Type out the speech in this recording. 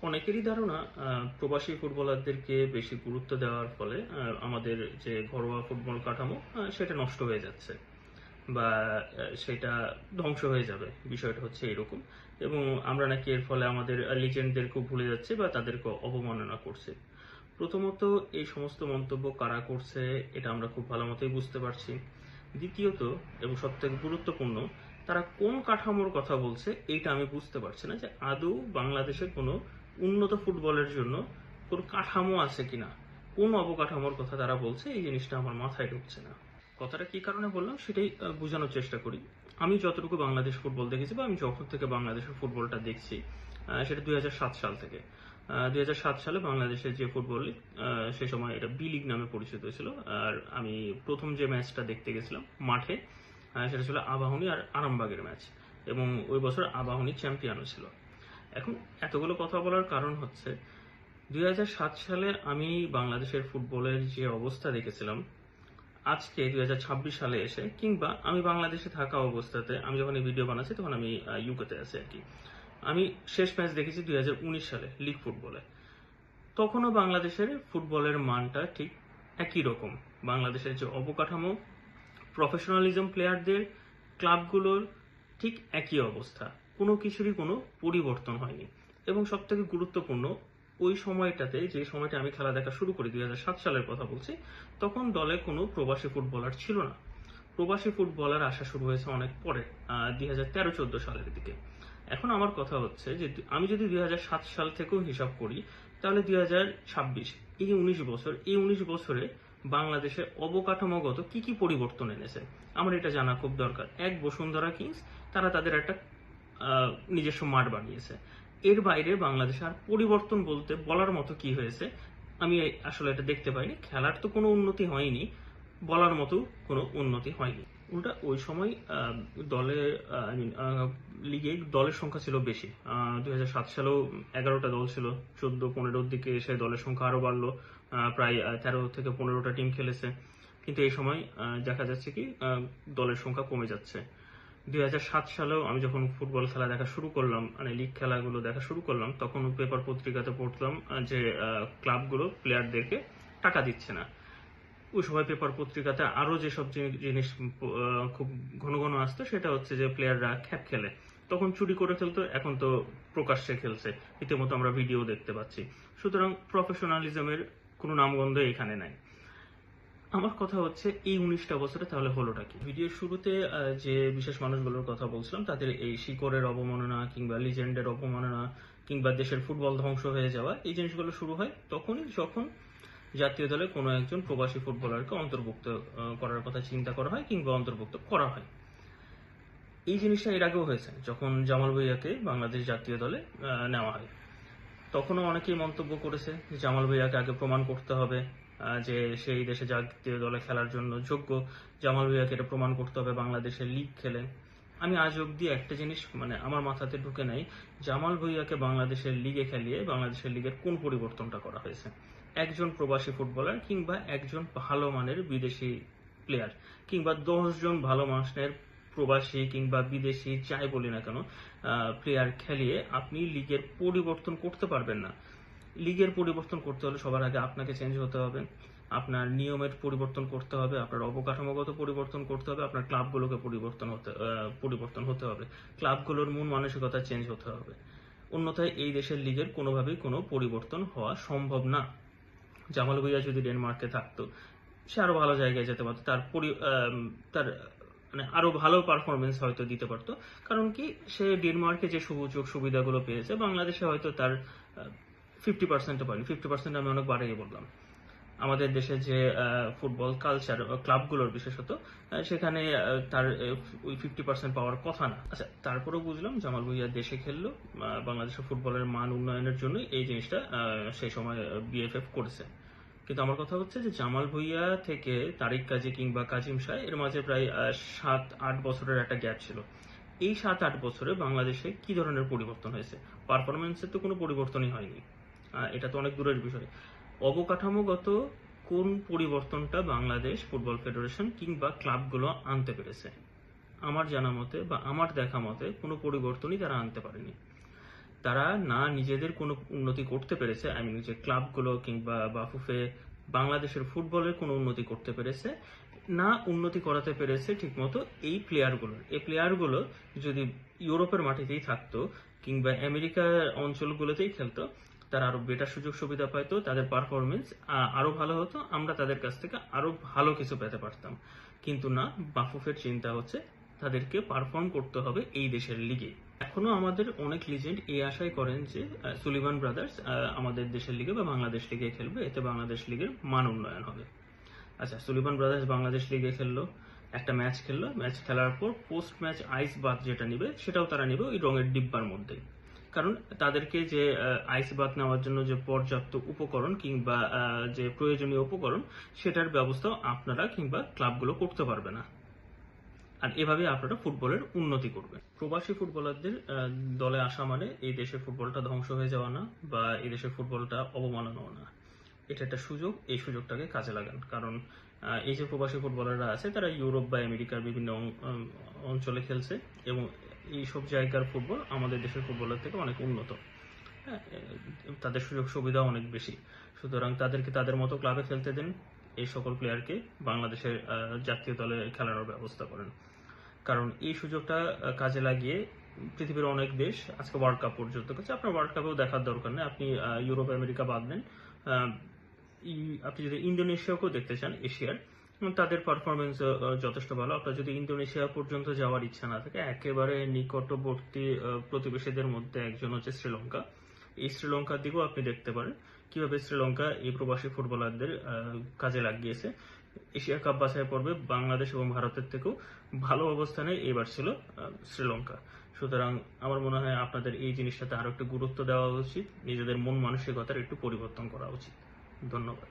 অনেকেরই ধারণা প্রবাসী ফুটবলারদেরকে বেশি গুরুত্ব দেওয়ার ফলে আমাদের যে ঘরোয়া ফুটবল কাঠামো সেটা নষ্ট হয়ে যাচ্ছে বা সেটা ধ্বংস হয়ে যাবে। বিষয়টা হচ্ছে এরকম। এবং আমরা নাকি এর ফলে আমাদের লিজেন্ডদেরকেও ভুলে যাচ্ছি বা তাদেরকে অবমাননা করছি। প্রথমত, এই সমস্ত মন্তব্য কারা করছে এটা আমরা খুব ভালো মতোই বুঝতে পারছি। দ্বিতীয়ত, এবং সবথেকে গুরুত্বপূর্ণ, তারা কোন কাঠামোর কথা বলছে এইটা আমি বুঝতে পারছি না, যে আদৌ বাংলাদেশে কোনো উন্নত ফুটবলের জন্য কোনো কাঠামো আছে কিনা, কোন অবকাঠামোর কথা তারা বলছে, এই জিনিসটা আমার মাথায় ঢুকছে না। কথাটা কি কারণে বললাম সেটাই বোঝানোর চেষ্টা করি। আমি যতটুকু বাংলাদেশ ফুটবল দেখেছি বা আমি যখন থেকে বাংলাদেশের ফুটবলটা দেখছি, সেটা 2007 সাল থেকে। 2007 সালে বাংলাদেশের যে ফুটবল লিগ, সে সময় এটা বি লিগ নামে পরিচিত ছিল। আর আমি প্রথম যে ম্যাচটা দেখতে গেছিলাম মাঠে, সেটা ছিল আবাহনী আর আরামবাগের ম্যাচ, এবং ওই বছর আবাহনী চ্যাম্পিয়নও ছিল। এখন এতগুলো কথা বলার কারণ হচ্ছে, 2007 সালে আমি বাংলাদেশের ফুটবলের যে অবস্থা দেখেছিলাম, আজকে 2026 সালে এসে, কিংবা আমি বাংলাদেশে থাকা অবস্থাতে, আমি যখন এই ভিডিও বানাচ্ছি তখন আমি ইউকেতে আছি আর কি, আমি শেষ ম্যাচ দেখেছি 2019 সালে লিগ ফুটবলে। তখনও বাংলাদেশের ফুটবলের মানটা ঠিক একই রকম। বাংলাদেশের যে অবকাঠামো, প্রফেশনালিজম প্লেয়ারদের, ক্লাবগুলোর ঠিক একই অবস্থা। কোনো কিছুরই কোনো পরিবর্তন হয়নি। এবং সবথেকে গুরুত্বপূর্ণ, ওই সময়টাতে, যে সময়টা আমি খেলা দেখা শুরু করি, 2007 সালের কথা বলছি, তখন দলে কোনো প্রবাসী ফুটবলার ছিল না। প্রবাসী ফুটবলার আসা শুরু হয়েছে অনেক পরে, 2013-14 সালের দিকে। এখন আমার কথা হচ্ছে যে, আমি যদি 2007 সাল থেকেও হিসাব করি, তাহলে 2026, এই 19 বছর, এই 19 বছরে বাংলাদেশে অবকাঠামোগত কি কি পরিবর্তন এনেছে আমার এটা জানা খুব দরকার। এক বসুন্ধরা কিংস, তারা তাদের একটা নিজস্ব মাঠ বানিয়েছে। এর বাইরে বাংলাদেশে আর পরিবর্তন বলতে বলার মতো কি হয়েছে আমি আসলে এটা দেখতে পাইনি। খেলার তো কোনো উন্নতি হয়নি, বলার মতো কোনো উন্নতি হয়নি। উল্টা ওই সময় দলে, আই মিন লিগে দলের সংখ্যা ছিল বেশি। 2007 সালেও 11টা দল ছিল, 14-15-র দিকে এসে দলের সংখ্যা আরো বাড়লো, প্রায় 13 থেকে 15টা টিম খেলেছে। কিন্তু এই সময় দেখা যাচ্ছে কি, দলের সংখ্যা কমে যাচ্ছে। 2007 সালেও আমি যখন ফুটবল খেলা দেখা শুরু করলাম, মানে লিগ খেলাগুলো দেখা শুরু করলাম, তখন পেপার পত্রিকাতে পড়তাম যে ক্লাবগুলো প্লেয়ারদেরকে টাকা দিচ্ছে না। ওই সময় পেপার পত্রিকাতে আরো যেসব জিনিস খুব ঘন ঘন আসতো, সেটা হচ্ছে যে প্লেয়াররা খ্যাপ খেলে। তখন চুরি করে খেলতো, এখন তো প্রকাশ্যে খেলছে, রীতিমতো আমরা ভিডিও দেখতে পাচ্ছি। সুতরাং প্রফেশনালিজমের কোনো নামগন্ধ এখানে নাই। আমার কথা হচ্ছে, এই 19টা বছরে তাহলে হলোটা কি? ভিডিওর শুরুতে যে বিশেষ মানুষগুলোর কথা বলছিলাম, তাদের এই শিকড়ের অবমাননা কিংবা লিজেন্ডের অবমাননা কিংবা দেশের ফুটবল ধ্বংস হয়ে যাওয়া, এই জিনিসগুলো শুরু হয় তখনই যখন জাতীয় দলে কোনো একজন প্রবাসী ফুটবলারকে অন্তর্ভুক্ত করার কথা চিন্তা করা হয় কিংবা অন্তর্ভুক্ত করা হয়। এই জিনিসটা এর আগেও হয়েছে, যখন জামাল ভুঁইয়াকে বাংলাদেশ জাতীয় দলে নেওয়া হয়। তখনও অনেকেই মন্তব্য করেছে যে জামাল ভুঁইয়াকে আগে প্রমাণ করতে হবে যে সেই দেশে জাতীয় দলে খেলার জন্য যোগ্য। জামাল ভুঁইয়াকে এটা প্রমাণ করতে হবে বাংলাদেশের লিগ খেলে। আমি আজ অব্দি একটা জিনিস মানে আমার মাথাতে ঢুকে নাই, জামাল ভুঁইয়াকে বাংলাদেশের লিগে খেলিয়ে বাংলাদেশের লিগের কোন পরিবর্তনটা করা হয়েছে। একজন প্রবাসী ফুটবলার কিংবা একজন ভালো মানের বিদেশি প্লেয়ার কিংবা 10 জন ভালো মানের প্রবাসী কিংবা বিদেশি যাই বলি না কেন প্লেয়ার খেলিয়ে আপনি লিগের পরিবর্তন করতে পারবেন না। লিগের পরিবর্তন করতে হলে সবার আগে আপনাকে চেঞ্জ হতে হবে, আপনার নিয়মের পরিবর্তন করতে হবে, আপনার অবকাঠামোগত পরিবর্তন করতে হবে, আপনার ক্লাবগুলোকে পরিবর্তন হতে হবে, ক্লাবগুলোর মন মানসিকতা চেঞ্জ হতে হবে। অন্যথায় এই দেশের লিগের কোনোভাবেই কোনো পরিবর্তন হওয়া সম্ভব না। জামাল ভুঁইয়া যদি ডেনমার্কে থাকতো, সে আরো ভালো জায়গায় যেতে পারতো, তার মানে আরো ভালো পারফরমেন্স হয়তো দিতে পারতো। কারণ কি, সে ডেনমার্কে যে সুযোগ সুবিধাগুলো পেয়েছে, বাংলাদেশে হয়তো তার 50%ও পায়নি। 50% আমি অনেক বাড়িয়ে বললাম। আমাদের দেশে যে ফুটবল কালচার, ক্লাবগুলোর বিশেষত, সেখানে তার ওই 50% পাওয়ার কথা না। আচ্ছা, তারপরেও বুঝলাম জামাল ভুঁইয়া দেশে খেললো, বাংলাদেশের ফুটবলের মান উন্নয়নের জন্য এই জিনিসটা সেই সময় বিএফএফ করেছে। কিন্তু আমার কথা হচ্ছে যে জামাল ভুঁইয়া থেকে তারিক কাজী কিংবা কাজিম শাহ, এর মাঝে প্রায় 7-8 বছরের একটা গ্যাপ ছিল। এই 7-8 বছরে বাংলাদেশে কি ধরনের পরিবর্তন হয়েছে? পারফরমেন্সের তো কোনো পরিবর্তনই হয়নি, এটা তো অনেক দূরের বিষয়। অবকাঠামোগত কোন পরিবর্তনটা বাংলাদেশ ফুটবল ফেডারেশন কিংবা ক্লাবগুলো আনতে পেরেছে? আমার জানা মতে বা আমার দেখা মতে কোনো পরিবর্তনই তারা আনতে পারেনি। তারা না নিজেদের কোনো উন্নতি করতে পেরেছে, যে ক্লাবগুলো কিংবা বাফুফে বাংলাদেশের ফুটবলের কোনো উন্নতি করতে পেরেছে, না উন্নতি করাতে পেরেছে ঠিকমতো এই প্লেয়ারগুলো যদি ইউরোপের মাটিতেই থাকতো কিংবা আমেরিকার অঞ্চলগুলোতেই খেলতো, তারা আরো বেটার সুযোগ সুবিধা পাইতো, তাদের পারফরমেন্স আরো ভালো হতো, আমরা তাদের কাছ থেকে আরো ভালো কিছু পেতে পারতাম। কিন্তু না, বাফুফের চিন্তা হচ্ছে তাদেরকে পারফর্ম করতে হবে এই দেশের লিগে। এখনো আমাদের অনেক লিজেন্ড এই আশাই করেন যে সুলিভান ব্রাদার্স আমাদের দেশের লিগে বা বাংলাদেশ লিগে খেলবে, এতে বাংলাদেশ লিগের মান উন্নয়ন হবে। আচ্ছা, সুলিভান ব্রাদার্স বাংলাদেশ লিগে খেললো, একটা ম্যাচ খেললো, ম্যাচ খেলার পর পোস্ট ম্যাচ আইস বাথ যেটা নিবে সেটাও তারা নিবে ওই রঙের ডিব্বার মধ্যে। কারণ তাদেরকে যে আইস বাথ নেওয়ার জন্য যে পর্যাপ্ত উপকরণ কিংবা যে প্রয়োজনীয় উপকরণ, সেটার ব্যবস্থা আপনারা কিংবা ক্লাবগুলো করতে পারবে না। আর এভাবে আপনারা ফুটবলের উন্নতি করবেন। প্রবাসী ফুটবলারদের দলে আসা মানে এই দেশের ফুটবলটা ধ্বংস হয়ে যাওয়া না, বা এই দেশের ফুটবলটা অবমাননাও না। এটা একটা সুযোগ, এই সুযোগটাকে কাজে লাগান। কারণ এই যে প্রবাসী ফুটবলাররা আছে তারা ইউরোপ বা আমেরিকার বিভিন্ন অঞ্চলে খেলছে, এবং এইসব জায়গার ফুটবল আমাদের দেশের ফুটবলের থেকে অনেক উন্নত। হ্যাঁ, তাদের সুযোগ সুবিধা অনেক বেশি। সুতরাং তাদেরকে তাদের মতো ক্লাবে খেলতে দেন, এই সকল প্লেয়ারকে বাংলাদেশের জাতীয় দলে খেলানোর ব্যবস্থা করেন। কারণ এই সুযোগটা কাজে লাগিয়ে পৃথিবীর অনেক দেশ আজকে ওয়ার্ল্ড কাপ পর্যন্ত গেছে। আপনার ওয়ার্ল্ড কাপেও দেখার দরকার নেই, আপনি ইউরোপ আমেরিকা বাদ দেন, আপনি যদি ইন্দোনেশিয়াকেও দেখতে চান এশিয়ার, তাদের পারফরমেন্স যথেষ্ট ভালো। আপনার যদি ইন্দোনেশিয়া পর্যন্ত যাওয়ার ইচ্ছা না থাকে, একেবারে নিকটবর্তী প্রতিবেশীদের মধ্যে একজন হচ্ছে শ্রীলঙ্কা। এই শ্রীলঙ্কার দিকেও আপনি দেখতে পারেন কিভাবে শ্রীলঙ্কা এই প্রবাসী ফুটবলারদের কাজে লাগিয়েছে। এশিয়া কাপ বাছাই পর্বে বাংলাদেশ এবং ভারতের থেকেও ভালো অবস্থানে এবার ছিল শ্রীলঙ্কা। সুতরাং আমার মনে হয় আপনাদের এই জিনিসটাতে আরো একটু গুরুত্ব দেওয়া উচিত, নিজেদের মন মানসিকতার একটু পরিবর্তন করা উচিত। ধন্যবাদ।